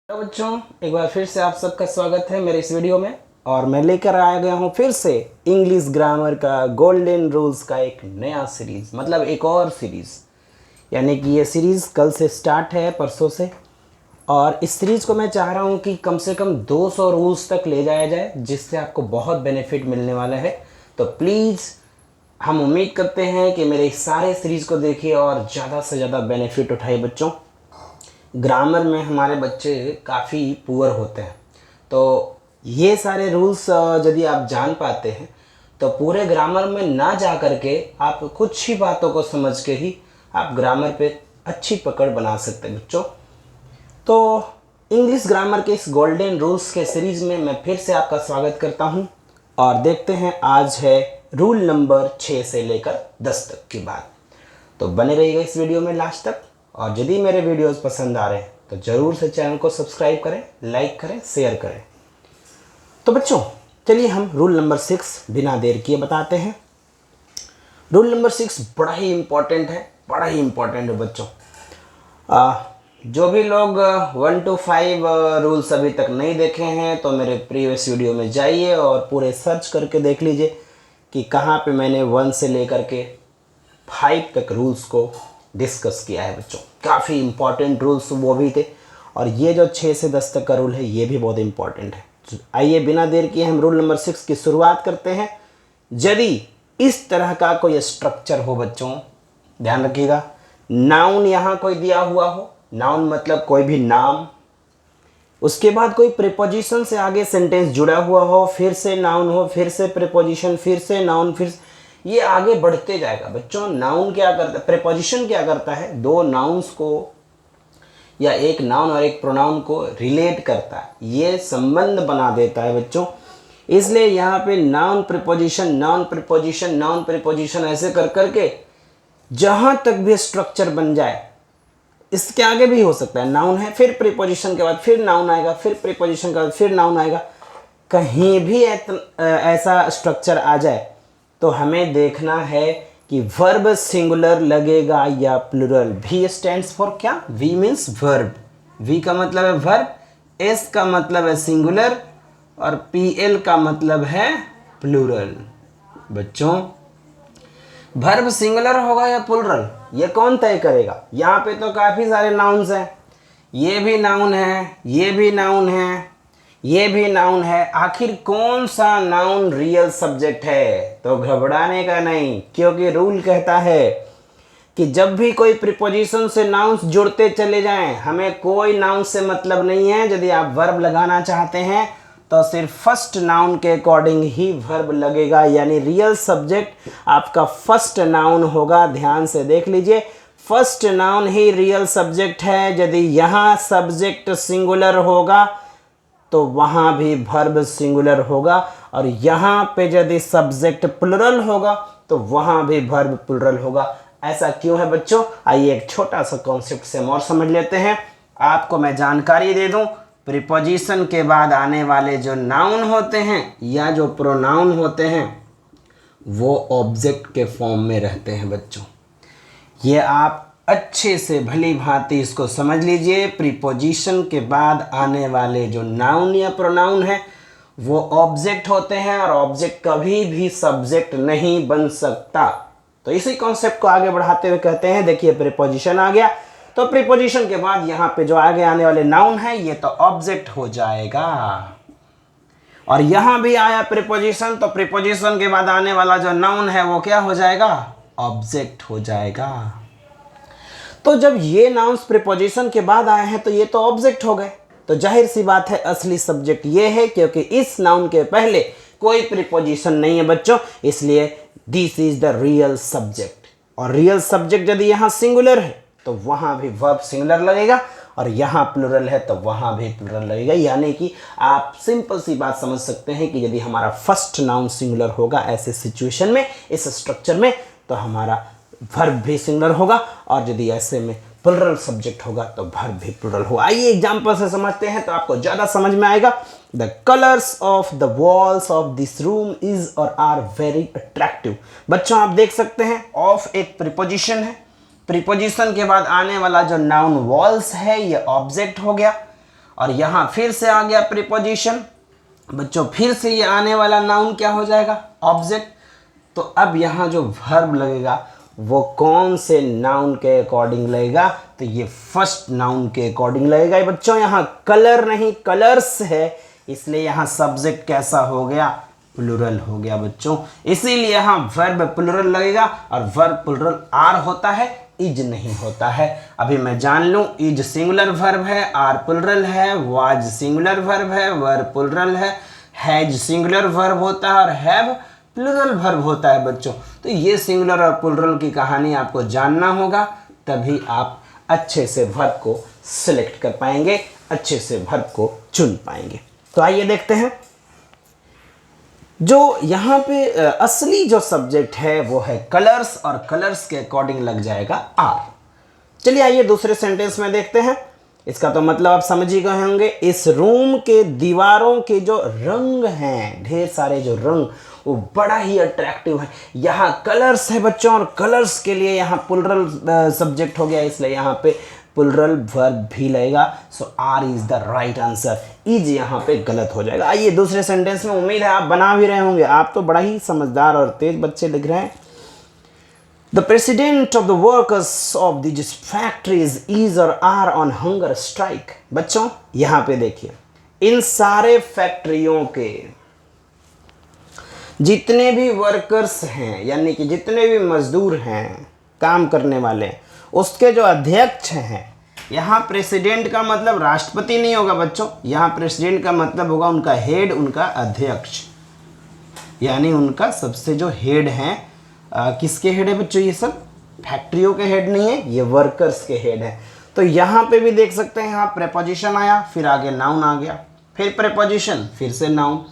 Hello बच्चों, एक बार फिर से आप सबका स्वागत है मेरे इस वीडियो में। और मैं लेकर आया गया हूँ फिर से इंग्लिश ग्रामर का गोल्डन रूल्स का एक नया सीरीज़, मतलब एक और सीरीज़। यानी कि ये सीरीज़ कल से स्टार्ट है, परसों से। और इस सीरीज़ को मैं चाह रहा हूँ कि कम से कम 200 रूल्स तक ले जाया जाए, जिससे आपको बहुत बेनिफिट मिलने वाला है। तो प्लीज़ हम उम्मीद करते हैं कि मेरे इस सारे सीरीज़ को देखिए और ज़्यादा से ज़्यादा बेनिफिट उठाइए बच्चों। ग्रामर में हमारे बच्चे काफ़ी पुअर होते हैं, तो ये सारे रूल्स यदि आप जान पाते हैं तो पूरे ग्रामर में ना जा कर के आप कुछ ही बातों को समझ के ही आप ग्रामर पे अच्छी पकड़ बना सकते हैं बच्चों। तो इंग्लिश ग्रामर के इस गोल्डन रूल्स के सीरीज़ में मैं फिर से आपका स्वागत करता हूँ। और देखते हैं, आज है रूल नंबर 6 से लेकर 10 तक की बात। तो बने रहिएगा इस वीडियो में लास्ट तक। और यदि मेरे वीडियोस पसंद आ रहे हैं तो ज़रूर से चैनल को सब्सक्राइब करें, लाइक करें, शेयर करें। तो बच्चों चलिए हम रूल नंबर 6 बिना देर किए बताते हैं। रूल नंबर 6 बड़ा ही इम्पोर्टेंट है, बड़ा ही इम्पोर्टेंट है बच्चों। जो भी लोग 1 to 5 रूल्स अभी तक नहीं देखे हैं तो मेरे प्रीवियस वीडियो में जाइए और पूरे सर्च करके देख लीजिए कि कहाँ पे मैंने 1 से लेकर के 5 तक रूल्स को डिस्कस किया है बच्चों। काफ़ी इंपॉर्टेंट रूल्स वो भी थे, और ये जो 6 से 10 तक का रूल है ये भी बहुत इंपॉर्टेंट है। आइए बिना देर किए हम रूल नंबर 6 की शुरुआत करते हैं। यदि इस तरह का कोई स्ट्रक्चर हो बच्चों, ध्यान रखिएगा, नाउन यहाँ कोई दिया हुआ हो, नाउन मतलब कोई भी नाम, उसके बाद कोई प्रीपोजिशन से आगे सेंटेंस जुड़ा हुआ हो, फिर से नाउन हो, फिर से प्रीपोजिशन, फिर से नाउन, फिर ये आगे बढ़ते जाएगा बच्चों। नाउन क्या करता है, प्रीपोजिशन क्या करता है, दो नाउन्स को या एक नाउन और एक प्रोनाउन को रिलेट करता है, ये संबंध बना देता है बच्चों। इसलिए यहाँ पे noun preposition, noun preposition, noun preposition ऐसे कर करके जहाँ तक भी स्ट्रक्चर बन जाए, इसके आगे भी हो सकता है नाउन है, फिर प्रीपोजिशन के बाद फिर नाउन आएगा, फिर प्रीपोजिशन के बाद फिर नाउन आएगा, कहीं भी ऐसा स्ट्रक्चर आ जाए तो हमें देखना है कि वर्ब सिंगुलर लगेगा या प्लूरल। वी स्टैंड्स फॉर क्या, वी मीन्स वर्ब, वी का मतलब है वर्ब, एस का मतलब है सिंगुलर, और पी एल का मतलब है प्लूरल। बच्चों वर्ब सिंगुलर होगा या प्लूरल ये कौन तय करेगा? यहाँ पे तो काफ़ी सारे नाउन्स हैं, ये भी नाउन है, ये भी नाउन है, ये भी नाउन है, आखिर कौन सा नाउन रियल सब्जेक्ट है? तो घबराने का नहीं, क्योंकि रूल कहता है कि जब भी कोई प्रीपोजिशन से नाउन्स जुड़ते चले जाएं, हमें कोई नाउन से मतलब नहीं है। यदि आप वर्ब लगाना चाहते हैं तो सिर्फ फर्स्ट नाउन के अकॉर्डिंग ही वर्ब लगेगा, यानी रियल सब्जेक्ट आपका फर्स्ट नाउन होगा। ध्यान से देख लीजिए, फर्स्ट नाउन ही रियल सब्जेक्ट है। यदि यहाँ सब्जेक्ट सिंगुलर होगा तो वहाँ भी वर्ब सिंगुलर होगा, और यहाँ पे यदि सब्जेक्ट प्लुरल होगा तो वहाँ भी वर्ब प्लुरल होगा। ऐसा क्यों है बच्चों? आइए एक छोटा सा कॉन्सेप्ट से हम और समझ लेते हैं। आपको मैं जानकारी दे दूं, प्रीपोजिशन के बाद आने वाले जो नाउन होते हैं या जो प्रोनाउन होते हैं वो ऑब्जेक्ट के फॉर्म में रहते हैं बच्चों। ये आप अच्छे से भली भांति इसको समझ लीजिए। प्रीपोजिशन के बाद आने वाले जो नाउन या प्रोनाउन है वो ऑब्जेक्ट होते हैं, और ऑब्जेक्ट कभी भी सब्जेक्ट नहीं बन सकता। तो इसी कॉन्सेप्ट को आगे बढ़ाते हुए कहते हैं, देखिए प्रीपोजिशन आ गया तो प्रीपोजिशन के बाद यहाँ पे जो आगे आने वाले नाउन है ये तो ऑब्जेक्ट हो जाएगा, और यहाँ भी आया प्रीपोजिशन तो प्रीपोजिशन के बाद आने वाला जो नाउन है वो क्या हो जाएगा? ऑब्जेक्ट हो जाएगा। तो जब ये नाउन्स प्रीपोजिशन के बाद आए हैं तो ये तो ऑब्जेक्ट हो गए, तो जाहिर सी बात है असली सब्जेक्ट ये है, क्योंकि इस नाउन के पहले कोई प्रीपोजिशन नहीं है बच्चों, इसलिए this is the real subject. और रियल सब्जेक्ट यदि यहाँ सिंगुलर है तो वहाँ भी वर्ब सिंगुलर लगेगा, और यहाँ प्लुरल है तो वहाँ भी प्लुरल लगेगा। यानी कि आप सिंपल सी बात समझ सकते हैं कि यदि हमारा फर्स्ट नाउन सिंगुलर होगा ऐसे सिचुएशन में, इस स्ट्रक्चर में, तो हमारा वर्ब भी सिंगुलर होगा, और यदि ऐसे में प्लुरल सब्जेक्ट होगा तो वर्ब भी प्लुरल होगा। आइए एग्जांपल से समझते हैं तो आपको ज़्यादा समझ में आएगा। The colours of the walls of this room is और आर वेरी अट्रैक्टिव। बच्चों आप देख सकते हैं, ऑफ एक प्रीपोजिशन है, प्रीपोजिशन के बाद आने वाला जो नाउन वॉल्स है ये ऑब्जेक्ट हो गया, और यहाँ फिर से आ गया प्रीपोजिशन बच्चों, फिर से ये आने वाला नाउन क्या हो जाएगा, ऑब्जेक्ट। तो अब यहाँ जो वर्ब लगेगा वो कौन से नाउन के अकॉर्डिंग लगेगा, तो ये फर्स्ट नाउन के अकॉर्डिंग लगेगा बच्चों। यहाँ कलर नहीं कलर्स है, इसलिए यहाँ सब्जेक्ट कैसा हो गया, प्लूरल हो गया बच्चों। इसीलिए यहाँ वर्ब प्लूरल लगेगा, और वर्ब प्लूरल आर होता है, इज नहीं होता है। अभी मैं जान लूं, इज सिंगुलर वर्ब है, आर प्लूरल है, वाज सिंगुलर वर्ब है, वर्ब प्लूरल है, हैज सिंगुलर वर्ब होता है, और हैव प्लूरल वर्ब होता है बच्चों। तो ये सिंगुलर और प्लूरल की कहानी आपको जानना होगा, तभी आप अच्छे से वर्ब को सिलेक्ट कर पाएंगे, अच्छे से वर्ब को चुन पाएंगे। तो आइए देखते हैं, जो यहाँ पे असली जो सब्जेक्ट है वो है कलर्स, और कलर्स के अकॉर्डिंग लग जाएगा आर। चलिए आइए दूसरे सेंटेंस में देखते हैं। इसका तो मतलब आप समझ ही गए होंगे, इस रूम के दीवारों के जो रंग हैं, ढेर सारे जो रंग, वो बड़ा ही अट्रैक्टिव है। यहाँ कलर्स है बच्चों, और कलर्स के लिए यहाँ प्लूरल सब्जेक्ट हो गया, इसलिए यहाँ पे प्लूरल वर्ब भी लगेगा। So are is the right answer, is यहाँ पे गलत हो जाएगा। आइए दूसरे सेंटेंस में, उम्मीद है आप बना भी रहे होंगे, आप तो बड़ा ही समझदार और तेज बच्चे लिख रहे हैं। The president of the workers of this factories is और आर ऑन हंगर स्ट्राइक। बच्चों यहाँ पे देखिए, इन सारे फैक्ट्रियों के जितने भी वर्कर्स हैं, यानी कि जितने भी मजदूर हैं काम करने वाले, उसके जो अध्यक्ष हैं, यहाँ प्रेसिडेंट का मतलब राष्ट्रपति नहीं होगा बच्चों, यहाँ प्रेसिडेंट का मतलब होगा उनका हेड, उनका अध्यक्ष, यानी उनका सबसे जो हेड हैं। किसके हेड है बच्चों, ये सब फैक्ट्रियों के हेड नहीं है, ये वर्कर्स के हेड है। तो यहाँ पे भी देख सकते हैं, यहाँ प्रेपोजिशन आया, फिर आगे नाउन आ गया, फिर प्रेपोजिशन, फिर से नाउन।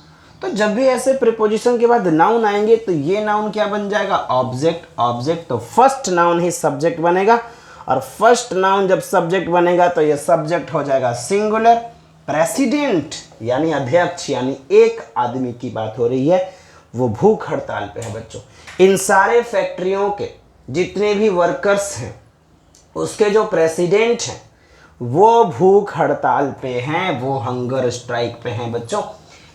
तो जब भी ऐसे प्रीपोजिशन के बाद नाउन आएंगे तो ये नाउन क्या बन जाएगा, ऑब्जेक्ट। ऑब्जेक्ट तो फर्स्ट नाउन ही सब्जेक्ट बनेगा, और फर्स्ट नाउन जब सब्जेक्ट बनेगा तो ये सब्जेक्ट हो जाएगा सिंगुलर। प्रेसिडेंट यानी अध्यक्ष, यानी एक आदमी की बात हो रही है, वो भूख हड़ताल पे है बच्चों। इन सारे फैक्ट्रियों के जितने भी वर्कर्स हैं, उसके जो प्रेसिडेंट हैं वो भूख हड़ताल पे हैं, वो हंगर स्ट्राइक पे हैं बच्चों।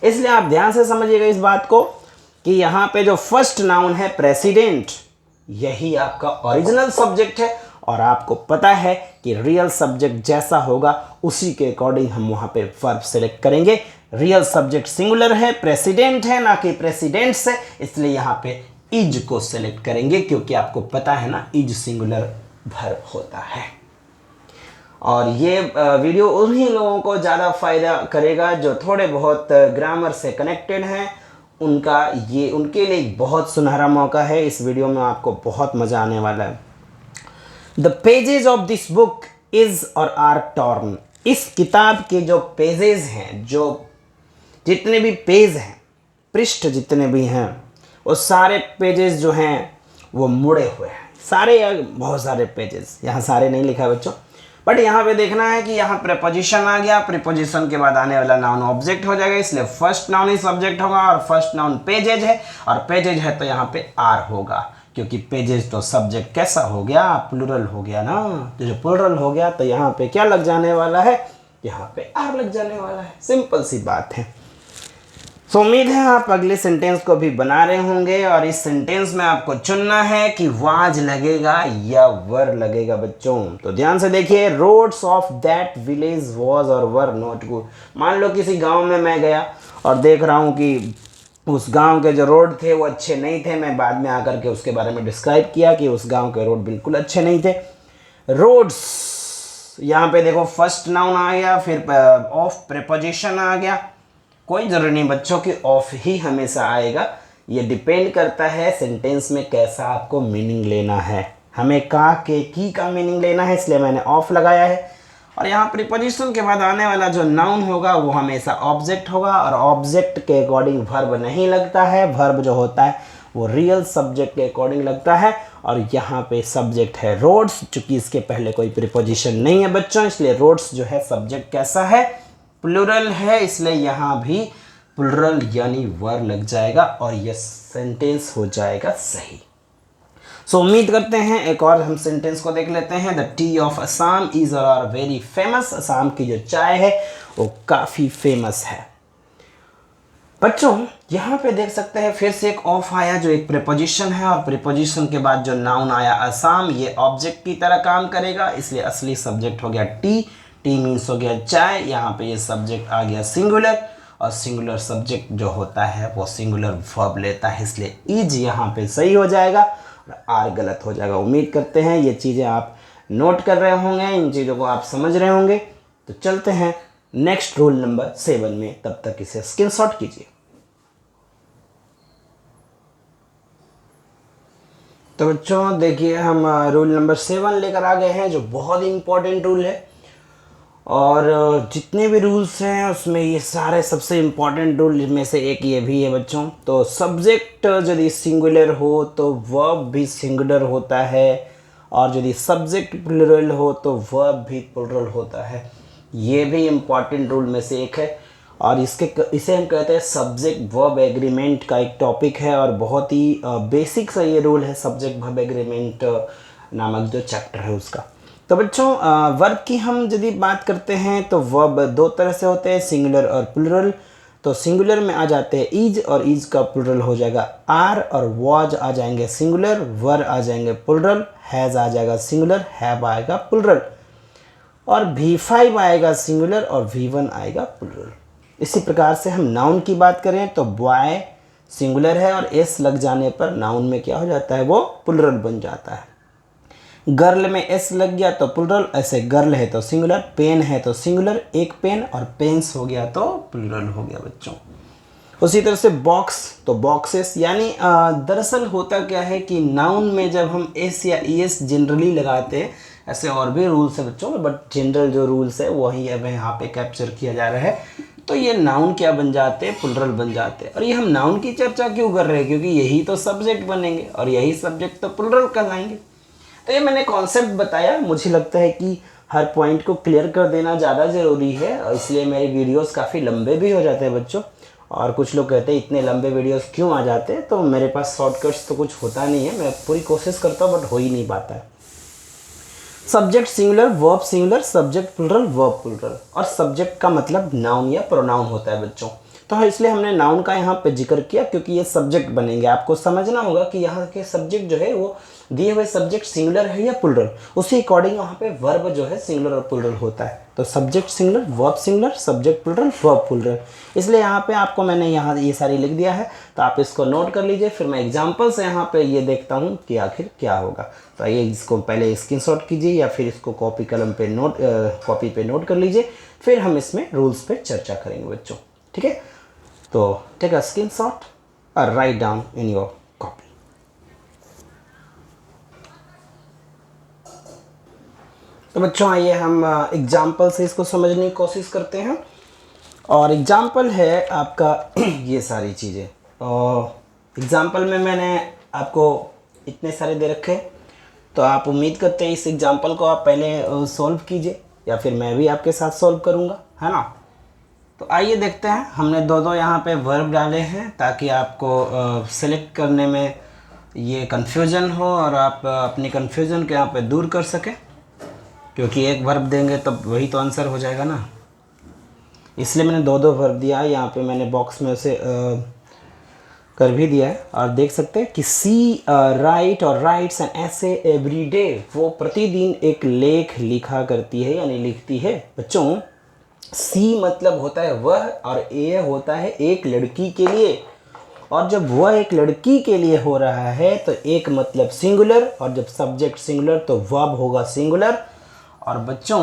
इसलिए आप ध्यान से समझिएगा इस बात को कि यहाँ पे जो फर्स्ट नाउन है प्रेसिडेंट, यही आपका ओरिजिनल सब्जेक्ट है, और आपको पता है कि रियल सब्जेक्ट जैसा होगा उसी के अकॉर्डिंग हम वहाँ पे वर्ब सेलेक्ट करेंगे। रियल सब्जेक्ट सिंगुलर है, प्रेसिडेंट है, ना कि प्रेसिडेंट्स है, इसलिए यहाँ पे इज को सेलेक्ट करेंगे, क्योंकि आपको पता है ना इज सिंगुलर वर्ब होता है। और ये वीडियो उन्हीं लोगों को ज़्यादा फ़ायदा करेगा जो थोड़े बहुत ग्रामर से कनेक्टेड हैं, उनके लिए एक बहुत सुनहरा मौका है। इस वीडियो में आपको बहुत मज़ा आने वाला है। The pages of this book is और आर टॉर्न। इस किताब के जो पेजेस हैं, जो जितने भी पेज हैं, पृष्ठ जितने भी हैं, वो सारे पेजेस जो हैं वो मुड़े हुए हैं, सारे, बहुत सारे पेजेस। यहाँ सारे नहीं लिखा है बच्चों, बट यहाँ पे देखना है कि यहाँ प्रीपोजिशन आ गया, प्रीपोजिशन के बाद आने वाला नाउन ऑब्जेक्ट हो जाएगा, इसलिए फर्स्ट नाउन ही सब्जेक्ट होगा, और फर्स्ट नाउन पेजेज है, और पेजेज है तो यहाँ पे आर होगा, क्योंकि पेजेज तो सब्जेक्ट कैसा हो गया, प्लूरल हो गया ना। तो जो प्लूरल हो गया तो यहाँ पे क्या लग जाने वाला है, यहाँ पे आर लग जाने वाला है। सिंपल सी बात है। तो उम्मीद है आप अगले सेंटेंस को भी बना रहे होंगे, और इस सेंटेंस में आपको चुनना है कि वाज लगेगा या वर लगेगा बच्चों। तो ध्यान से देखिए, roads of that village was और वर नॉट गुड। मान लो किसी गांव में मैं गया और देख रहा हूं कि उस गांव के जो रोड थे वो अच्छे नहीं थे। मैं बाद में आकर के उसके बारे में डिस्क्राइब किया कि उस गांव के रोड बिल्कुल अच्छे नहीं थे। रोड्स, यहाँ पे देखो फर्स्ट नाउन आ गया, फिर ऑफ प्रीपोजिशन आ गया। कोई ज़रूरी नहीं बच्चों कि ऑफ ही हमेशा आएगा, ये डिपेंड करता है सेंटेंस में कैसा आपको मीनिंग लेना है। हमें का, के, की का मीनिंग लेना है, इसलिए मैंने ऑफ लगाया है। और यहाँ प्रीपोजिशन के बाद आने वाला जो नाउन होगा वो हमेशा ऑब्जेक्ट होगा, और ऑब्जेक्ट के अकॉर्डिंग वर्ब नहीं लगता है। वर्ब जो होता है वो रियल सब्जेक्ट के अकॉर्डिंग लगता है, और यहाँ पे सब्जेक्ट है रोड्स, चूँकि इसके पहले कोई प्रीपोजिशन नहीं है बच्चों, इसलिए रोड्स जो है सब्जेक्ट कैसा है, प्लूरल है, इसलिए यहाँ भी प्लूरल यानी वर लग जाएगा, और यह सेंटेंस हो जाएगा सही। सो उम्मीद करते हैं एक और हम सेंटेंस को देख लेते हैं। The tea of Assam is are very famous. Assam की जो चाय है वो काफ़ी फेमस है। बच्चों यहाँ पे देख सकते हैं फिर से एक ऑफ आया जो एक प्रीपोजिशन है, और प्रीपोजिशन के बाद जो नाउन आया असम, ये ऑब्जेक्ट की तरह काम करेगा, इसलिए असली सब्जेक्ट हो गया टी। टी मीन्स हो गया चाय। यहाँ पे ये सब्जेक्ट आ गया सिंगुलर, और सिंगुलर सब्जेक्ट जो होता है वो सिंगुलर वर्ब लेता है, इसलिए इज यहाँ पे सही हो जाएगा और आर गलत हो जाएगा। उम्मीद करते हैं ये चीज़ें आप नोट कर रहे होंगे, इन चीज़ों को आप समझ रहे होंगे। तो चलते हैं नेक्स्ट रूल नंबर 7 में, तब तक इसे स्क्रीनशॉट कीजिए। तो बच्चों देखिए हम रूल नंबर 7 लेकर आ गए हैं, जो बहुत ही इंपॉर्टेंट रूल है, और जितने भी रूल्स हैं उसमें ये सारे सबसे इम्पॉर्टेंट रूल में से एक ये भी है बच्चों। तो सब्जेक्ट यदि सिंगुलर हो तो वर्ब भी सिंगुलर होता है, और यदि सब्जेक्ट प्लुरल हो तो वर्ब भी प्लुरल होता है। ये भी इम्पॉर्टेंट रूल में से एक है, और इसे हम कहते हैं सब्जेक्ट वर्ब एग्रीमेंट का एक टॉपिक है, और बहुत ही बेसिक सा ये रूल है सब्जेक्ट वर्ब एग्रीमेंट नामक जो चैप्टर है उसका। तो बच्चों वर्ब की हम यदि बात करते हैं तो वर्ब दो तरह से होते हैं, सिंगुलर और प्लुरल। तो सिंगुलर में आ जाते हैं इज, और इज का प्लुरल हो जाएगा आर, और वॉज आ जाएंगे सिंगुलर, वर आ जाएंगे प्लुरल, हैज़ आ जाएगा सिंगुलर, हैव आएगा प्लुरल, और V5 आएगा सिंगुलर, और V1 आएगा प्लुरल। इसी प्रकार से हम नाउन की बात करें तो बॉय सिंगुलर है, और एस लग जाने पर नाउन में क्या हो जाता है, वो प्लुरल बन जाता है। गर्ल में एस लग गया तो प्लुरल, ऐसे गर्ल है तो सिंगुलर, पेन है तो सिंगुलर, एक पेन, और पेन्स हो गया तो प्लुरल हो गया बच्चों। उसी तरह से बॉक्स तो बॉक्सेस, यानी दरअसल होता क्या है कि नाउन में जब हम एस या ईएस जनरली लगाते हैं, ऐसे और भी रूल्स है बच्चों, बट जनरल जो रूल्स है वही अब यहाँ पे कैप्चर किया जा रहा है। तो ये नाउन क्या बन जाते हैं, प्लुरल बन जाते हैं। और ये हम नाउन की चर्चा क्यों कर रहे हैं, क्योंकि यही तो सब्जेक्ट बनेंगे, और यही सब्जेक्ट तो प्लुरल कहलाएंगे। तो ये मैंने कॉन्सेप्ट बताया, मुझे लगता है कि हर पॉइंट को क्लियर कर देना ज़्यादा ज़रूरी है, और इसलिए मेरे वीडियोस काफ़ी लंबे भी हो जाते हैं बच्चों। और कुछ लोग कहते हैं इतने लंबे वीडियोस क्यों आ जाते हैं, तो मेरे पास शॉर्टकट्स तो कुछ होता नहीं है, मैं पूरी कोशिश करता हूँ बट हो ही नहीं पाता है। Subject singular, verb singular, subject plural, verb plural, और सब्जेक्ट का मतलब नाउन या प्रोनाउन होता है बच्चों। तो इसलिए हमने नाउन का यहाँ पे जिक्र किया, क्योंकि ये सब्जेक्ट बनेंगे। आपको समझना होगा कि यहाँ के सब्जेक्ट जो है वो दिए हुए सब्जेक्ट सिंगुलर है या प्लुरल, उसी अकॉर्डिंग वहाँ पे वर्ब जो है सिंगुलर और प्लुरल होता है। तो subject singular, verb singular, subject plural, verb plural, इसलिए यहाँ पे आपको मैंने यहाँ ये सारी लिख दिया है, तो आप इसको नोट कर लीजिए। फिर मैं एग्जाम्पल से यहाँ पे ये देखता हूँ कि आखिर क्या होगा। तो आइए इसको पहले स्क्रीनशॉट कीजिए, या फिर इसको कॉपी कलम पे कॉपी पे नोट कर लीजिए, फिर हम इसमें रूल्स पे चर्चा करेंगे बच्चों, ठीक है। तो टेक अ स्क्रीनशॉट और write down in your copy. तो बच्चों आइए हम एग्जाम्पल से इसको समझने की कोशिश करते हैं, और एग्जाम्पल है आपका ये सारी चीज़ें। और एग्जाम्पल में मैंने आपको इतने सारे दे रखे, तो आप उम्मीद करते हैं इस एग्जाम्पल को आप पहले सॉल्व कीजिए, या फिर मैं भी आपके साथ सॉल्व करूँगा, है ना। तो आइए देखते हैं, हमने दो यहाँ पे वर्ब डाले हैं ताकि आपको सेलेक्ट करने में ये कन्फ्यूज़न हो, और आप अपनी कन्फ्यूज़न को यहाँ पे दूर कर सकें, क्योंकि एक वर्ब देंगे तो वही तो आंसर हो जाएगा ना, इसलिए मैंने दो वर्ब दिया है। यहाँ पे मैंने बॉक्स में उसे कर भी दिया है, और देख सकते हैं कि सी राइट और राइट्स एन ऐसे एवरी डे, वो प्रतिदिन एक लेख लिखा करती है, यानी लिखती है बच्चों। सी मतलब होता है वह, और ए होता है एक लड़की के लिए, और जब वह एक लड़की के लिए हो रहा है तो एक मतलब सिंगुलर, और जब सब्जेक्ट सिंगुलर तो वर्ब होगा सिंगुलर। और बच्चों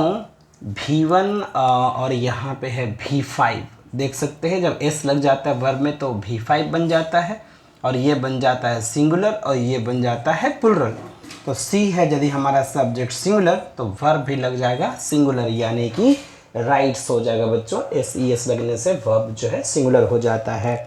V1 और यहाँ पे है V5, देख सकते हैं जब S लग जाता है वर्ब में तो V5 बन जाता है, और ये बन जाता है सिंगुलर, और ये बन जाता है प्लुरल। तो C है यदि हमारा सब्जेक्ट सिंगुलर तो वर्ब भी लग जाएगा सिंगुलर, यानी कि राइट्स हो जाएगा बच्चों। SES लगने से वर्ब जो है सिंगुलर हो जाता है।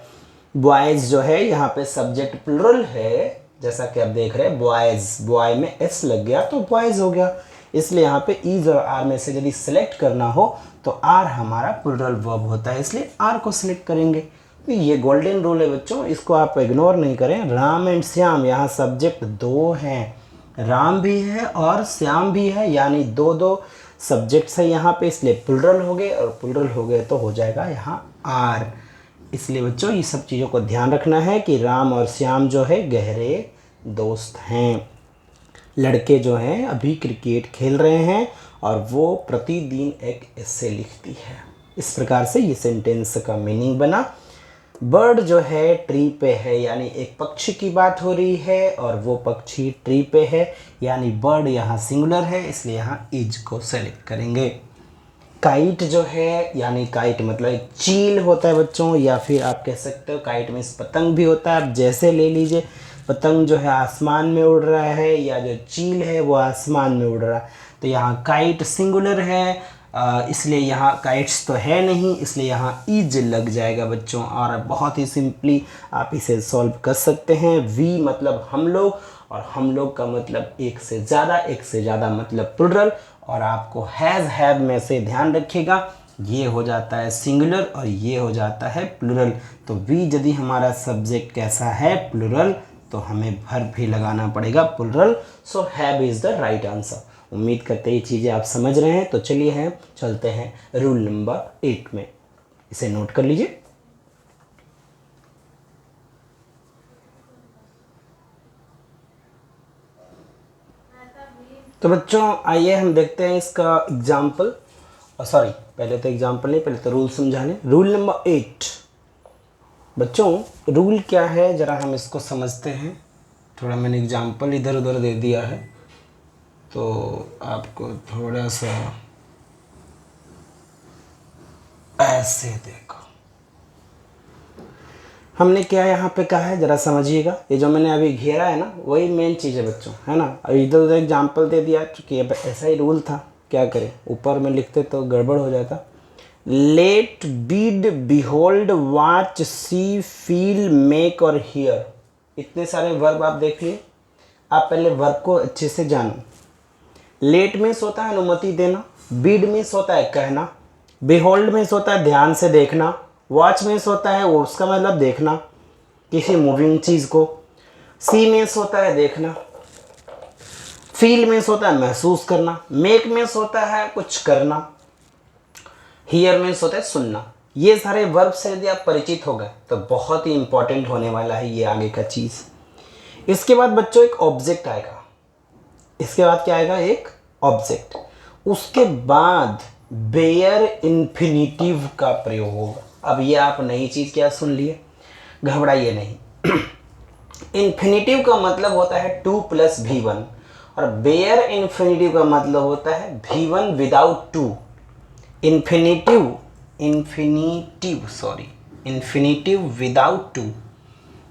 बॉयज़ जो है यहाँ पे सब्जेक्ट प्लुरल है, जैसा कि आप देख रहे हैं बॉयज़, बॉय में S लग गया तो बॉयज़ हो गया, इसलिए यहाँ पे इज और आर में से यदि सिलेक्ट करना हो तो आर हमारा प्लुरल वर्ब होता है, इसलिए आर को सिलेक्ट करेंगे। तो ये गोल्डन रूल है बच्चों, इसको आप इग्नोर नहीं करें। राम एंड श्याम, यहाँ सब्जेक्ट दो हैं, राम भी है और श्याम भी है, यानी दो सब्जेक्ट्स है यहाँ पे, इसलिए प्लुरल हो गए, और प्लुरल हो गए तो हो जाएगा यहाँ आर। इसलिए बच्चों ये सब चीज़ों को ध्यान रखना है कि राम और श्याम जो है गहरे दोस्त हैं। लड़के जो हैं अभी क्रिकेट खेल रहे हैं और वो प्रतिदिन एक एस्से लिखती है। इस प्रकार से ये सेंटेंस का मीनिंग बना। बर्ड जो है ट्री पे है, यानी एक पक्षी की बात हो रही है और वो पक्षी ट्री पे है, यानी बर्ड यहाँ सिंगुलर है, इसलिए यहाँ इज को सेलेक्ट करेंगे। काइट जो है, यानी काइट मतलब एक चील होता है बच्चों, या फिर आप कह सकते हो काइट में पतंग भी होता है, आप जैसे ले लीजिए। पतंग जो है आसमान में उड़ रहा है, या जो चील है वो आसमान में उड़ रहा है, तो यहाँ काइट सिंगुलर है, इसलिए यहाँ काइट्स तो है नहीं, इसलिए यहाँ इज लग जाएगा बच्चों। और बहुत ही सिंपली आप इसे सॉल्व कर सकते हैं। वी मतलब हम लोग, और हम लोग का मतलब एक से ज़्यादा मतलब प्लुरल, और आपको हैज़ हैव में से ध्यान रखिएगा, ये हो जाता है सिंगुलर और ये हो जाता है प्लुरल। तो वी यदि हमारा सब्जेक्ट कैसा है प्लुरल, तो हमें वर्ब भी लगाना पड़ेगा plural. So have is the right answer. उम्मीद करते ये चीज़ें आप समझ रहे हैं। तो चलिए हैं चलते हैं रूल नंबर 8 में, इसे नोट कर लीजिए। तो बच्चों आइए हम देखते हैं इसका एग्जाम्पल, सॉरी पहले तो एग्जाम्पल नहीं, पहले तो रूल समझाने। रूल नंबर 8 बच्चों, रूल क्या है ज़रा हम इसको समझते हैं। थोड़ा मैंने एग्जाम्पल इधर उधर दे दिया है, तो आपको थोड़ा सा ऐसे देखो। हमने क्या यहाँ पे कहा है ज़रा समझिएगा। ये जो मैंने अभी घेरा है ना, वही मेन चीज़ है बच्चों, है ना। अभी इधर उधर एग्जाम्पल दे दिया क्योंकि अब ऐसा ही रूल था, क्या करें, ऊपर में लिखते तो गड़बड़ हो जाता। Late, bid, behold, watch, see, feel, make और हियर, इतने सारे वर्ब आप देख लिए। आप पहले वर्ब को अच्छे से जानो। लेट मीन्स होता है अनुमति देना, बीड मीन्स होता है कहना, बिहोल्ड मीन्स होता है ध्यान से देखना, वॉच मीन्स होता है उसका मतलब देखना किसी मूविंग चीज़ को, सी मीन्स होता है देखना, फील मीन्स होता है महसूस करना, मेक मीन्स होता है कुछ करना, हियर मीन्स होता है सुनना। ये सारे वर्ब से यदि आप परिचित हो गए तो बहुत ही इंपॉर्टेंट होने वाला है ये आगे का चीज़। इसके बाद बच्चों एक ऑब्जेक्ट आएगा, इसके बाद क्या आएगा, एक ऑब्जेक्ट। उसके बाद बेयर इन्फिनिटिव का प्रयोग होगा। अब ये आप नई चीज़ क्या सुन लिए, घबराइए नहीं। इन्फिनिटिव का मतलब होता है 2 + V1, और बेयर इन्फिनिटिव का मतलब होता है V1 विदाउट 2। Infinitive without 2।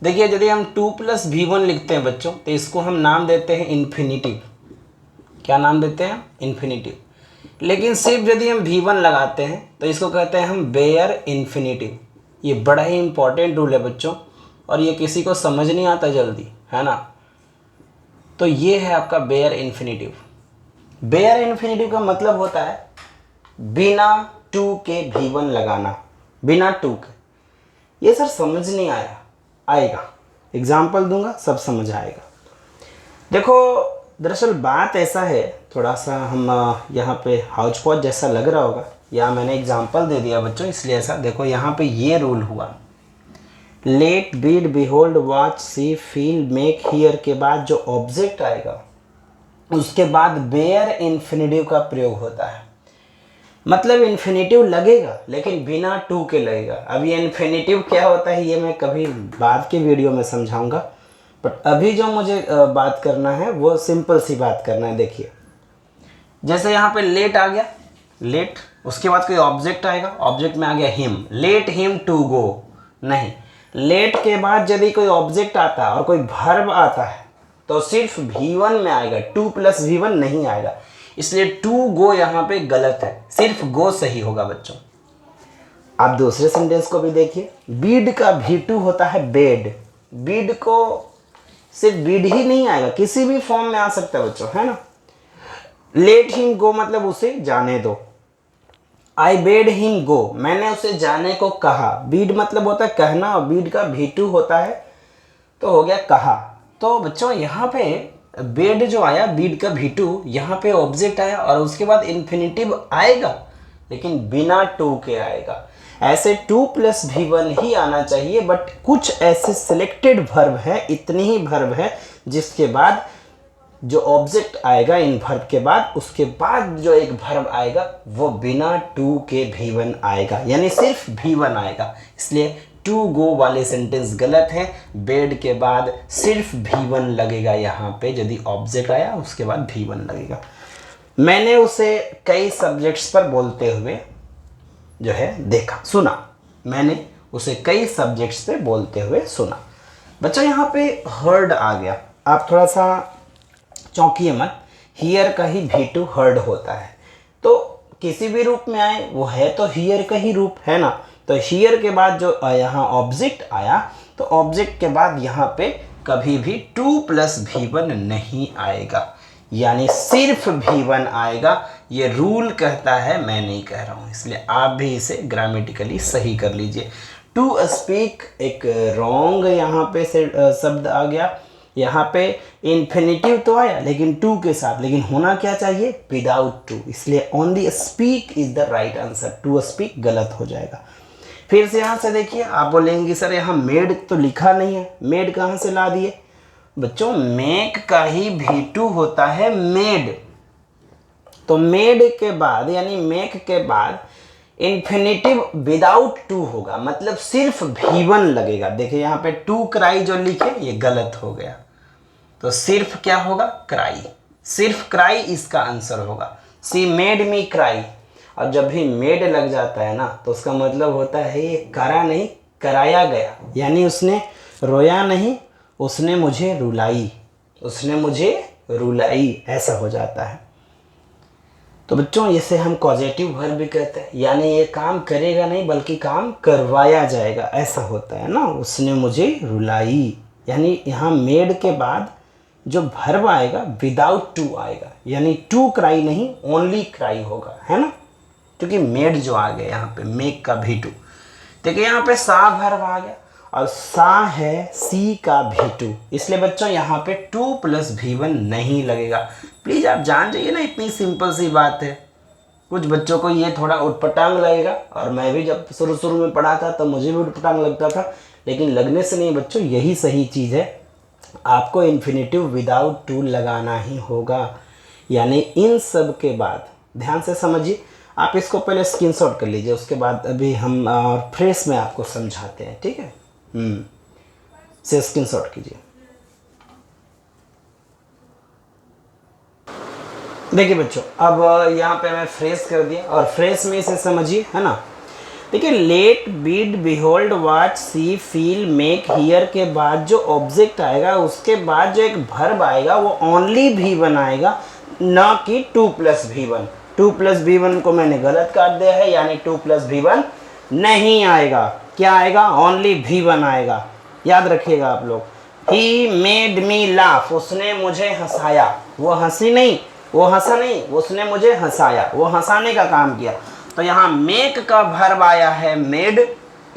देखिए यदि हम 2 + V1 लिखते हैं बच्चों, तो इसको हम नाम देते हैं इन्फिनिटिव। क्या नाम देते हैं, इन्फिनिटिव। लेकिन सिर्फ यदि हम V1 लगाते हैं तो इसको कहते हैं हम बेयर इन्फिनिटिव। ये बड़ा ही इंपॉर्टेंट रूल है बच्चों, और ये किसी को समझ नहीं आता जल्दी, है ना। तो ये है आपका बेयर इन्फिनिटिव। बेयर इन्फिनिटिव का मतलब होता है बिना 2 के V1 लगाना, बिना 2 के। ये सर समझ नहीं आएगा, एग्जाम्पल दूंगा सब समझ आएगा। देखो दरअसल बात ऐसा है, थोड़ा सा हम यहाँ पे हाउच पॉच जैसा लग रहा होगा, या मैंने एग्जाम्पल दे दिया बच्चों इसलिए ऐसा। देखो यहाँ पे ये रूल हुआ, let, bid, behold, watch, see, feel, make, hear के बाद जो ऑब्जेक्ट आएगा उसके बाद बेयर इन्फिनिटिव का प्रयोग होता है। मतलब इन्फिनिटिव लगेगा लेकिन बिना 2 के लगेगा। अब ये इन्फिनिटिव क्या होता है ये मैं कभी बाद के वीडियो में समझाऊंगा, बट अभी जो मुझे बात करना है वो सिंपल सी बात करना है। देखिए जैसे यहाँ पे लेट आ गया, लेट, उसके बाद कोई ऑब्जेक्ट आएगा, ऑब्जेक्ट में आ गया him, let him to go. नहीं, लेट के बाद यदि कोई ऑब्जेक्ट आता है और कोई वर्ब आता है तो सिर्फ V1 में आएगा, 2 + V1 नहीं आएगा। इसलिए टू गो यहाँ पे गलत है, सिर्फ गो सही होगा बच्चों। आप दूसरे सेंटेंस को भी देखिए, बीड का V2 होता है बेड। बीड को सिर्फ बीड ही नहीं आएगा, किसी भी फॉर्म में आ सकता है बच्चों, है ना। लेट हिम गो मतलब उसे जाने दो। आई बेड हिम गो, मैंने उसे जाने को कहा। बीड मतलब होता है कहना, और बीड का V2 होता है तो हो गया कहा। तो बच्चों यहाँ पे बेड जो आया, बीड का V2, यहाँ पे ऑब्जेक्ट आया और उसके बाद इन्फिनेटिव आएगा लेकिन बिना टू के आएगा। ऐसे 2 + V1 ही आना चाहिए, बट कुछ ऐसे सिलेक्टेड वर्ब है, इतनी ही वर्ब है जिसके बाद जो ऑब्जेक्ट आएगा इन वर्ब के बाद, उसके बाद जो एक वर्ब आएगा वो बिना टू के V1 आएगा, यानी सिर्फ V1 आएगा। इसलिए टू गो वाले सेंटेंस गलत है। बेड के बाद सिर्फ V1 लगेगा यहाँ पे, यदि ऑब्जेक्ट आया उसके बाद V1 लगेगा। मैंने उसे कई सब्जेक्ट्स पर बोलते हुए जो है देखा, सुना। मैंने उसे कई सब्जेक्ट्स पे बोलते हुए सुना। बच्चों यहाँ पे हर्ड आ गया, आप थोड़ा सा चौंकिए मत। हियर का ही V2 हर्ड होता है, तो किसी भी रूप में आए वो है तो हियर का ही रूप है ना। तो हियर के बाद जो यहाँ ऑब्जेक्ट आया, तो ऑब्जेक्ट के बाद यहाँ पे कभी भी 2 + V1 नहीं आएगा, यानी सिर्फ V1 आएगा। ये रूल कहता है, मैं नहीं कह रहा हूँ, इसलिए आप भी इसे ग्रामेटिकली सही कर लीजिए। टू स्पीक एक रॉन्ग यहाँ पे से शब्द आ गया। यहाँ पे इन्फिनेटिव तो आया लेकिन टू के साथ, लेकिन होना क्या चाहिए, विदाउट टू, इसलिए only speak is the right answer. To speak गलत हो जाएगा। फिर से यहाँ से देखिए, आप बोलेंगे सर यहाँ मेड तो लिखा नहीं है, मेड कहाँ से ला दिए? बच्चों मेक का ही V2 होता है मेड। तो मेड के बाद यानी मेक के बाद इन्फिनेटिव विदाउट टू होगा, मतलब सिर्फ V1 लगेगा। देखिए यहाँ पे टू क्राई जो लिखे ये गलत हो गया, तो सिर्फ क्या होगा, क्राई। सिर्फ क्राई इसका आंसर होगा। सी मेड मी क्राई। और जब भी मेड लग जाता है ना, तो उसका मतलब होता है ये करा नहीं, कराया गया, यानी उसने रोया नहीं, उसने मुझे रुलाई, उसने मुझे रुलाई, ऐसा हो जाता है। तो बच्चों इसे हम कॉजेटिव वर्ब भी कहते हैं, यानी ये काम करेगा नहीं बल्कि काम करवाया जाएगा, ऐसा होता है ना। उसने मुझे रुलाई, यानी यहाँ मेड के बाद जो वर्ब आएगा विदाउट टू आएगा, यानी टू क्राई नहीं, ओनली क्राई होगा, है ना। क्योंकि मेड जो आ गया यहाँ पे, मेक का V2। देखिए यहाँ पे सा वर्ब आ गया और सा है सी का V2, इसलिए बच्चों यहाँ पे 2 + V1 नहीं लगेगा। प्लीज आप जान जाइए ना, इतनी सिंपल सी बात है। कुछ बच्चों को ये थोड़ा उटपटांग लगेगा, और मैं भी जब शुरू में पढ़ा था तो मुझे भी उटपटांग लगता था, लेकिन लगने से नहीं बच्चों, यही सही चीज़ है। आपको इन्फिनेटिव विदाउट टू लगाना ही होगा, यानी इन सब के बाद ध्यान से समझिए। आप इसको पहले स्क्रीनशॉट कर लीजिए, उसके बाद अभी हम फ्रेश में आपको समझाते हैं, ठीक है। से स्क्रीनशॉट कीजिए। देखिए बच्चों, अब यहाँ पे मैं फ्रेश कर दिया, और फ्रेश में इसे समझिए, है ना। देखिए let, bid, behold, watch, see, feel, make, hear के बाद जो ऑब्जेक्ट आएगा, उसके बाद जो एक वर्ब आएगा वो ओनली V1 आएगा, ना कि 2 + V1। 2 + V1 को मैंने गलत काट दिया है, यानी 2 + V1 नहीं आएगा। क्या आएगा, ओनली V1 आएगा। याद रखिएगा आप लोग। ही मेड मी लाफ, उसने मुझे हंसाया, वो हंसी नहीं, वो हंसा नहीं, उसने मुझे हंसाया, वो हंसाने का काम किया। तो यहाँ मेक का वर्ब आया है मेड,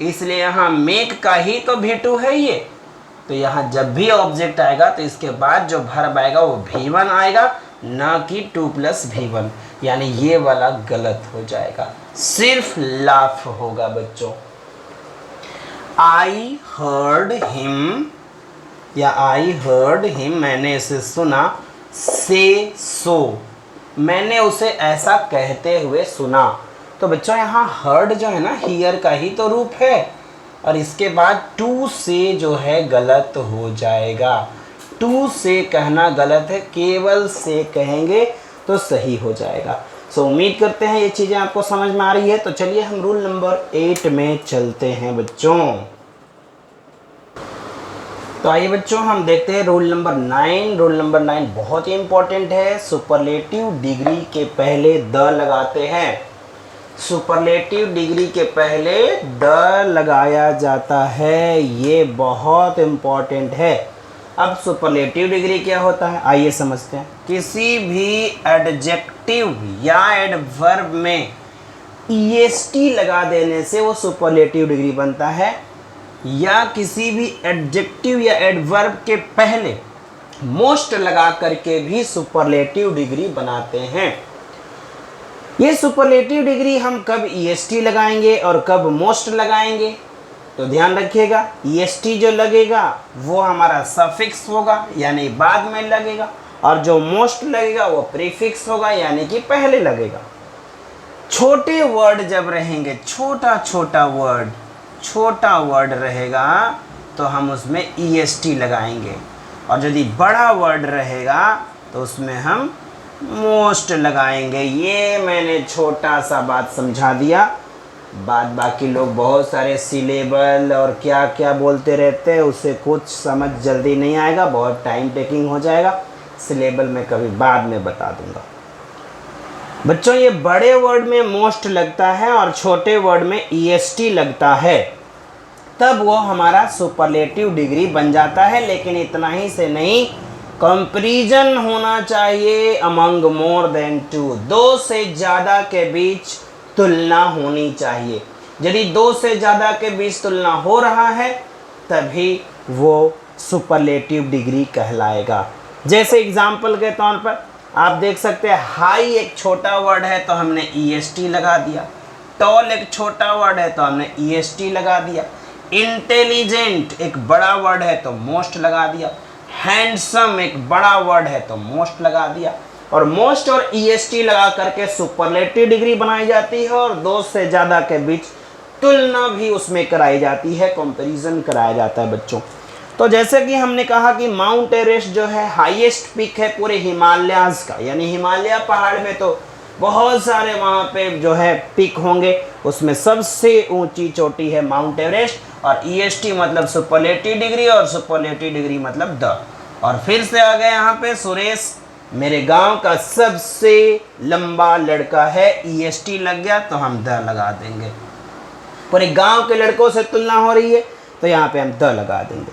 इसलिए यहाँ मेक का ही तो V2 है ये। तो यहाँ जब भी ऑब्जेक्ट आएगा तो इसके बाद जो वर्ब आएगा वो V1 आएगा, ना कि 2 + V1, यानी ये वाला गलत हो जाएगा, सिर्फ लाफ होगा बच्चों। आई हर्ड हिम, या आई हर्ड हिम, मैंने इसे सुना, से सो, मैंने उसे ऐसा कहते हुए सुना। तो बच्चों यहाँ हर्ड जो है ना, हियर का ही तो रूप है, और इसके बाद टू से जो है गलत हो जाएगा। टू से कहना गलत है, केवल से कहेंगे तो सही हो जाएगा। सो उम्मीद करते हैं ये चीज़ें आपको समझ में आ रही है। तो चलिए हम रूल नंबर 8 में चलते हैं बच्चों। तो आइए बच्चों हम देखते हैं रूल नंबर 9। रूल नंबर 9 बहुत ही इंपॉर्टेंट है। सुपरलेटिव डिग्री के पहले द लगाते हैं। सुपरलेटिव डिग्री के पहले द लगाया जाता है, ये बहुत इंपॉर्टेंट है। अब सुपरलेटिव डिग्री क्या होता है, आइए समझते हैं। किसी भी एडजेक्टिव या एडवर्ब में EST लगा देने से वो सुपरलेटिव डिग्री बनता है, या किसी भी एडजेक्टिव या एडवर्ब के पहले मोस्ट लगा करके भी सुपरलेटिव डिग्री बनाते हैं। ये सुपरलेटिव डिग्री हम कब ईएसटी लगाएंगे और कब मोस्ट लगाएंगे, तो ध्यान रखिएगा, ईएसटी जो लगेगा वो हमारा सफिक्स होगा यानी बाद में लगेगा, और जो मोस्ट लगेगा वो प्रीफिक्स होगा यानी कि पहले लगेगा। छोटे वर्ड जब रहेंगे, छोटा वर्ड रहेगा तो हम उसमें ईएसटी लगाएंगे, और यदि बड़ा वर्ड रहेगा तो उसमें हम मोस्ट लगाएंगे। ये मैंने छोटा सा बात समझा दिया। बाकी लोग बहुत सारे सिलेबल और क्या क्या बोलते रहते हैं, उससे कुछ समझ जल्दी नहीं आएगा, बहुत टाइम टेकिंग हो जाएगा। सिलेबल में कभी बाद में बता दूंगा। बच्चों, ये बड़े वर्ड में मोस्ट लगता है और छोटे वर्ड में ईएसटी लगता है, तब वो हमारा सुपरलेटिव डिग्री बन जाता है। लेकिन इतना ही से नहीं, कंपैरिजन होना चाहिए अमंग मोर देन टू, दो से ज़्यादा के बीच तुलना होनी चाहिए। यदि दो से ज़्यादा के बीच तुलना हो रहा है तभी वो सुपरलेटिव डिग्री कहलाएगा। जैसे एग्जाम्पल के तौर पर आप देख सकते हैं, हाई एक छोटा वर्ड है तो हमने ईएसटी लगा दिया, टॉल एक छोटा वर्ड है तो हमने ईएसटी लगा दिया, इंटेलिजेंट एक बड़ा वर्ड है तो मोस्ट लगा दिया, हैंडसम एक बड़ा वर्ड है तो मोस्ट लगा दिया। और मोस्ट और ईएसटी लगा करके सुपरलेटिव डिग्री बनाई जाती है, और दो से ज़्यादा के बीच तुलना भी उसमें कराई जाती है, कंपैरिजन कराया जाता है बच्चों। तो जैसे कि हमने कहा कि माउंट एवरेस्ट जो है हाईएस्ट पीक है पूरे हिमालयाज़ का, यानी हिमालय पहाड़ में तो बहुत सारे वहाँ पे जो है पीक होंगे, उसमें सबसे ऊंची चोटी है माउंट एवरेस्ट। और ईएसटी मतलब सुपरलेटिव डिग्री, और सुपरलेटिव डिग्री मतलब द। और फिर से आ गए यहाँ पे सुरेश, मेरे गांव का सबसे लंबा लड़का है, ईएसटी लग गया तो हम द लगा देंगे। पूरे गांव के लड़कों से तुलना हो रही है तो यहाँ पे हम द लगा देंगे,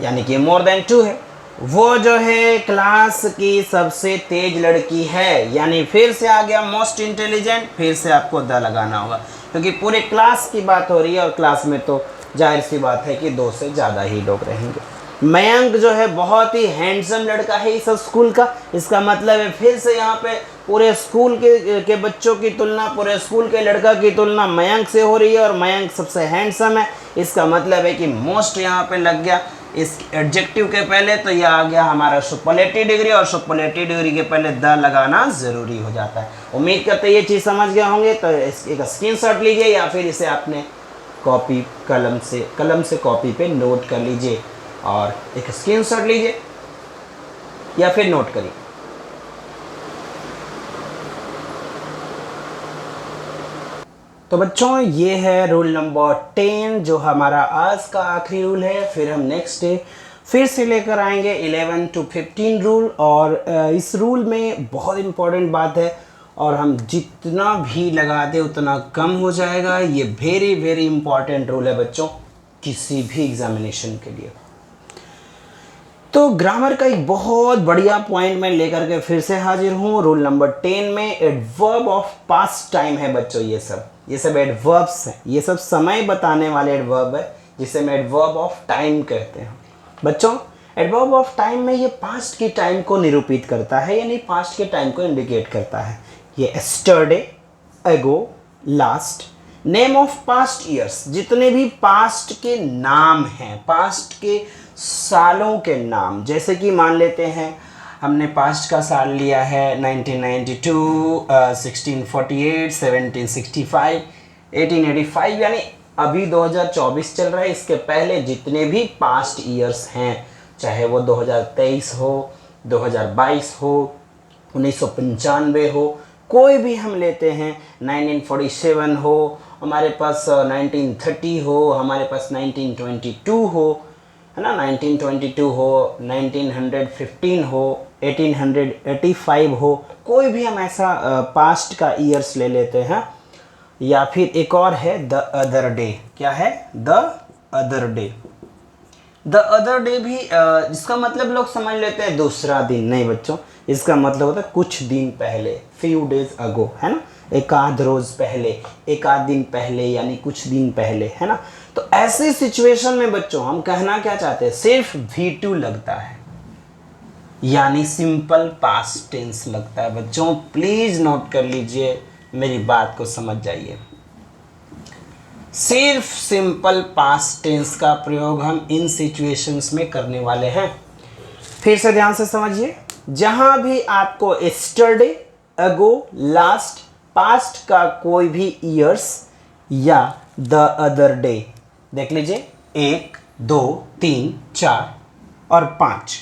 यानी कि मोर देन टू है। वो जो है क्लास की सबसे तेज लड़की है, यानी फिर से आ गया मोस्ट इंटेलिजेंट, फिर से आपको द लगाना होगा, क्योंकि पूरे क्लास की बात हो रही है और क्लास में तो जाहिर सी बात है कि दो से ज़्यादा ही लोग रहेंगे। मयंक जो है बहुत ही हैंडसम लड़का है इस स्कूल का, इसका मतलब है फिर से यहाँ पे पूरे स्कूल के बच्चों की तुलना, पूरे स्कूल के लड़का की तुलना मयंक से हो रही है, और मयंक सबसे हैंडसम है। इसका मतलब है कि मोस्ट यहाँ पे लग गया इस एडजेक्टिव के पहले, तो यह आ गया हमारा सुपरलेटिव डिग्री, और सुपरलेटिव डिग्री के पहले द लगाना ज़रूरी हो जाता है। उम्मीद करते ये चीज़ समझ गए होंगे, तो एक स्क्रीनशॉट लीजिए या फिर इसे आपने कॉपी कलम से कॉपी पे नोट कर लीजिए, और एक स्क्रीनशॉट लीजिए या फिर नोट करिए। तो बच्चों, ये है रूल नंबर 10 जो हमारा आज का आखिरी रूल है। फिर हम नेक्स्ट डे फिर से लेकर आएंगे 11 to 15 रूल, और इस रूल में बहुत इम्पोर्टेंट बात है, और हम जितना भी लगा दें उतना कम हो जाएगा। ये वेरी वेरी इंपॉर्टेंट रूल है बच्चों किसी भी एग्जामिनेशन के लिए। तो ग्रामर का एक बहुत बढ़िया पॉइंट मैं लेकर के फिर से हाजिर हूँ। रूल नंबर 10 में एडवर्ब ऑफ पास्ट टाइम है बच्चों, ये सब एडवर्ब्स हैं, ये सब समय बताने वाले एडवर्ब है, जिसे हम एडवर्ब ऑफ टाइम कहते हैं। बच्चों, एडवर्ब ऑफ टाइम में ये पास्ट की टाइम को निरूपित करता है, यानी पास्ट के टाइम को इंडिकेट करता है। ये एस्टरडे, एगो, last, name of past years, जितने भी पास्ट के नाम हैं, पास्ट के सालों के नाम, जैसे कि मान लेते हैं हमने पास्ट का साल लिया है 1992, 1648, 1765, 1885, यानी अभी 2024 चल रहा है। इसके पहले जितने भी पास्ट ईयर्स हैं, चाहे वो 2023 हो, 2022 हो, 1995 हो, कोई भी हम लेते हैं, 1947 हो, हमारे पास 1930 हो, हमारे पास 1922 हो, है ना, 1922 हो, 1915 हो, 1885 हो, कोई भी हम ऐसा पास्ट का ईयर्स ले लेते हैं। या फिर एक और है द अदर डे। क्या है? The other day. The other day भी इसका मतलब लोग समझ लेते हैं दूसरा दिन, नहीं बच्चों, इसका मतलब होता है कुछ दिन पहले, फ्यू डेज अगो, है ना, एक आध रोज पहले, एक आध दिन पहले, यानी कुछ दिन पहले, है ना। तो ऐसे सिचुएशन में बच्चों हम कहना क्या चाहते हैं, सिर्फ V2 लगता है, यानी सिंपल पास्ट टेंस लगता है बच्चों। प्लीज नोट कर लीजिए, मेरी बात को समझ जाइए। सिर्फ सिंपल पास्ट टेंस का प्रयोग हम इन सिचुएशंस में करने वाले हैं। फिर से ध्यान से समझिए, जहां भी आपको यस्टरडे, अगो, लास्ट, पास्ट का कोई भी ईयर्स या द अदर डे, देख लीजिए 1, 2, 3, 4 और 5,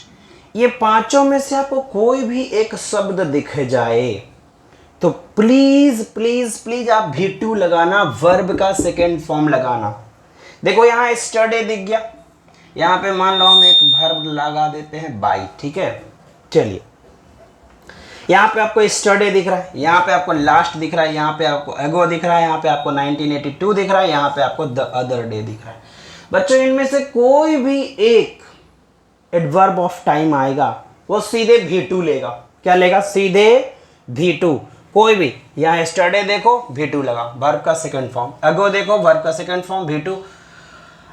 ये पांचों में से आपको कोई भी एक शब्द दिख जाए तो प्लीज प्लीज प्लीज आप V2 लगाना, वर्ब का सेकेंड फॉर्म लगाना। देखो यहाँ यस्टरडे दिख गया, यहाँ पे मान लो हम एक वर्ब लगा देते हैं बाई, ठीक है। चलिए, यहाँ पे आपको यस्टरडे दिख रहा है, यहाँ पे आपको लास्ट दिख रहा है, यहाँ पे आपको अगो दिख रहा है, यहाँ पे आपको 1982 दिख रहा है, यहाँ पे आपको द अदर डे दिख रहा है। बच्चों इनमें से कोई भी एक एडवर्ब ऑफ टाइम आएगा वो सीधे V2 लेगा। क्या लेगा? सीधे V2। कोई भी, यहाँ यस्टरडे देखो V2 लगा, वर्ब का सेकंड फॉर्म। अगो देखो वर्ब का सेकंड फॉर्म V2।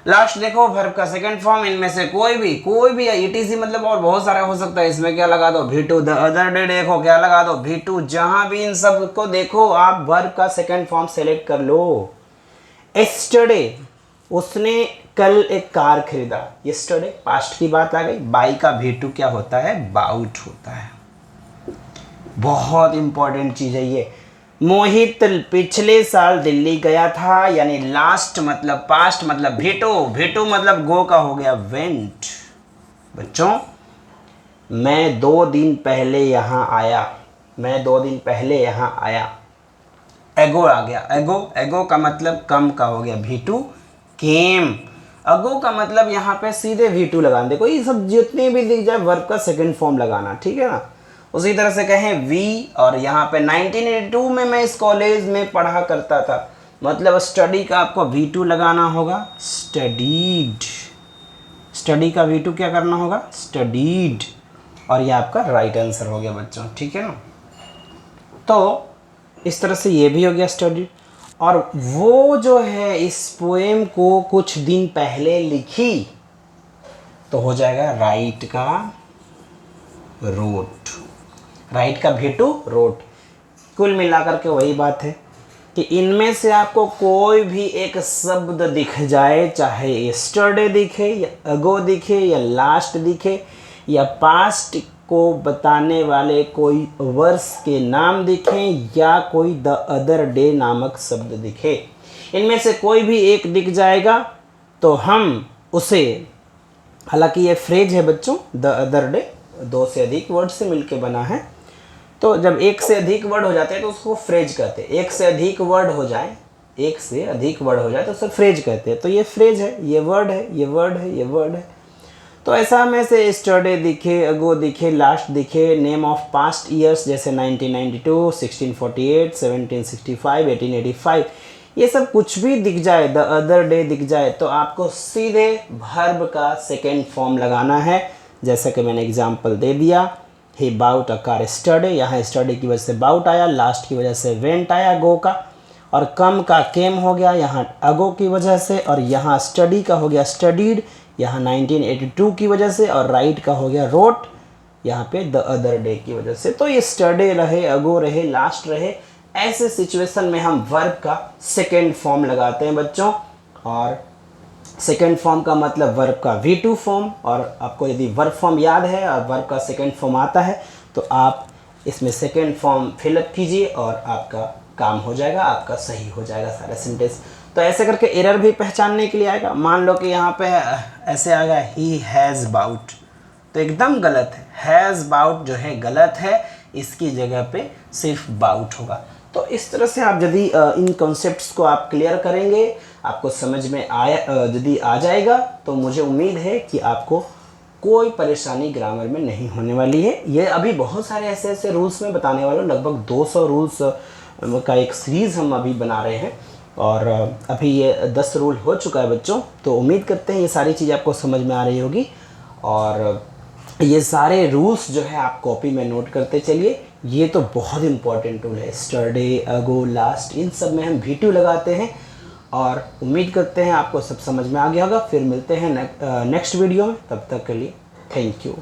लास्ट देखो वर्ब का सेकंड फॉर्म। इनमें से कोई भी ETC मतलब और बहुत सारा हो सकता है, इसमें क्या लगा दो? V2। द अदर डे देखो क्या लगा दो? V2। जहां भी इन सब को देखो आप वर्ब का सेकंड फॉर्म सेलेक्ट कर लो। यस्टरडे, उसने कल एक कार खरीदा, यस्टरडे पास्ट की बात आ गई। बाई का V2 क्या होता है? बाउट होता है। बहुत इंपॉर्टेंट चीज है ये। मोहित पिछले साल दिल्ली गया था, यानी लास्ट मतलब पास्ट मतलब V2 मतलब गो का हो गया वेंट। बच्चों मैं 2 दिन पहले यहाँ आया, मैं 2 दिन पहले यहाँ आया। एगो आ गया, एगो का मतलब कम का हो गया V2 केम। अगो का मतलब यहाँ पे सीधे V2 लगाना। देखो ये सब जितने भी दिख जाए वर्ब का सेकंड फॉर्म लगाना, ठीक है ना। उसी तरह से कहें वी, और यहाँ पे 1982 में मैं इस कॉलेज में पढ़ा करता था, मतलब स्टडी का आपको V2 लगाना होगा, स्टडीड। स्टडी का V2 क्या करना होगा? स्टडीड। और ये आपका राइट आंसर हो गया बच्चों, ठीक है ना। तो इस तरह से ये भी हो गया स्टडीड। और वो जो है इस पोएम को कुछ दिन पहले लिखी, तो हो जाएगा राइट का रोट। राइट का V2 रोट। कुल मिलाकर के वही बात है कि इनमें से आपको कोई भी एक शब्द दिख जाए, चाहे यस्टरडे दिखे या अगो दिखे या लास्ट दिखे या पास्ट को बताने वाले कोई वर्ष के नाम दिखें या कोई द अदर डे नामक शब्द दिखे, इनमें से कोई भी एक दिख जाएगा तो हम उसे, हालांकि ये फ्रेज है बच्चों, द अदर डे 2 से अधिक वर्ड से मिलके बना है, तो जब 1 से अधिक वर्ड हो जाते हैं तो उसको फ्रेज कहते हैं। 1 से अधिक वर्ड हो जाए, 1 से अधिक वर्ड हो जाए तो उसे फ्रेज कहते हैं। तो ये फ्रेज है, ये वर्ड है, ये वर्ड है, ये वर्ड है। तो ऐसा में से यस्टरडे दिखे, अगो दिखे, लास्ट दिखे, नेम ऑफ पास्ट ईयर्स जैसे 1992, 1648, 1765, 1885, ये सब कुछ भी दिख जाए, द अदर डे दिख जाए, तो आपको सीधे वर्ब का सेकेंड फॉर्म लगाना है। जैसा कि मैंने एग्जाम्पल दे दिया, ही बाउट अ कार यस्टरडे, यहाँ यस्टरडे की वजह से बाउट आया, लास्ट की वजह से वेंट आया गो का, और कम का केम हो गया यहाँ अगो की वजह से, और यहाँ स्टडी का हो गया स्टडीड यहाँ 1982 की वजह से, और राइट का हो गया रोट यहाँ पे द अदर डे की वजह से। तो ये स्टडे रहे, अगो रहे, लास्ट रहे, ऐसे सिचुएशन में हम वर्ब का सेकेंड फॉर्म लगाते हैं बच्चों। और सेकेंड फॉर्म का मतलब वर्ब का V2 फॉर्म, और आपको यदि वर्ब फॉर्म याद है और वर्ब का सेकेंड फॉर्म आता है तो आप इसमें सेकेंड फॉर्म फिलअप कीजिए और आपका काम हो जाएगा, आपका सही हो जाएगा सारा सेंटेंस। तो ऐसे करके एरर भी पहचानने के लिए आएगा। मान लो कि यहाँ पे ऐसे आएगा ही हैज़ बाउट, तो एकदम गलत है। हैज़ बाउट जो है गलत है, इसकी जगह पे सिर्फ बाउट होगा। तो इस तरह से आप यदि इन कॉन्सेप्ट्स को आप क्लियर करेंगे, आपको समझ में आया, यदि आ जाएगा, तो मुझे उम्मीद है कि आपको कोई परेशानी ग्रामर में नहीं होने वाली है। ये अभी बहुत सारे ऐसे ऐसे रूल्स में बताने वाला हूँ, लगभग 200 रूल्स का एक सीरीज़ हम अभी बना रहे हैं, और अभी ये 10 रूल हो चुका है बच्चों। तो उम्मीद करते हैं ये सारी चीज़ आपको समझ में आ रही होगी, और ये सारे रूल्स जो है आप कॉपी में नोट करते चलिए। ये तो बहुत इंपॉर्टेंट रूल है, यस्टरडे, अगो, लास्ट, इन सब में हम V2 लगाते हैं, और उम्मीद करते हैं आपको सब समझ में आ गया होगा। फिर मिलते हैं नेक्स्ट वीडियो में, तब तक के लिए थैंक यू।